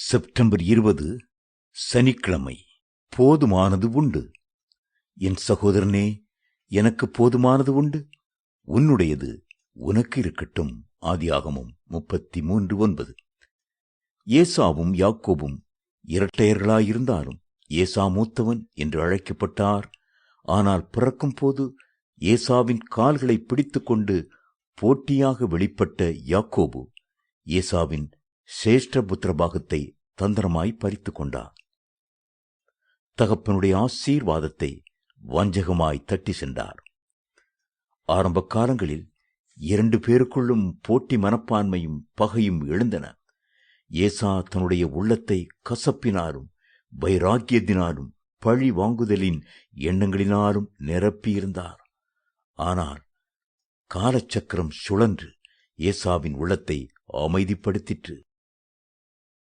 September 20 சனிக்கிழமை. போதுமானது உண்டு. என் சகோதரனே, எனக்கு போதுமானது உண்டு, உன்னுடையது உனக்கு இருக்கட்டும். ஆதியாகமம் 33:9. ஏசாவும் யாக்கோபும் இரட்டையர்களாயிருந்தாலும் ஏசா மூத்தவன் என்று அழைக்கப்பட்டார். ஆனால் பிறக்கும் போது ஏசாவின் கால்களை பிடித்துக் கொண்டு போட்டியாக வெளிப்பட்ட யாக்கோபு ஏசாவின் சிரேஷ்ட புத்திரபாகத்தை தந்திரமாய் பறித்து கொண்டார். தகப்பனுடைய ஆசீர்வாதத்தை வஞ்சகமாய் தட்டி சென்றார். ஆரம்ப காலங்களில் 2 பேருக்குள்ளும் போட்டி மனப்பான்மையும் பகையும் எழுந்தன. ஏசா தன்னுடைய உள்ளத்தை கசப்பினாலும் வைராக்கியத்தினாலும் பழி வாங்குதலின் எண்ணங்களினாலும் நிரப்பியிருந்தார். ஆனால் காலச்சக்கரம் சுழன்று ஏசாவின் உள்ளத்தை அமைதிப்படுத்திற்று.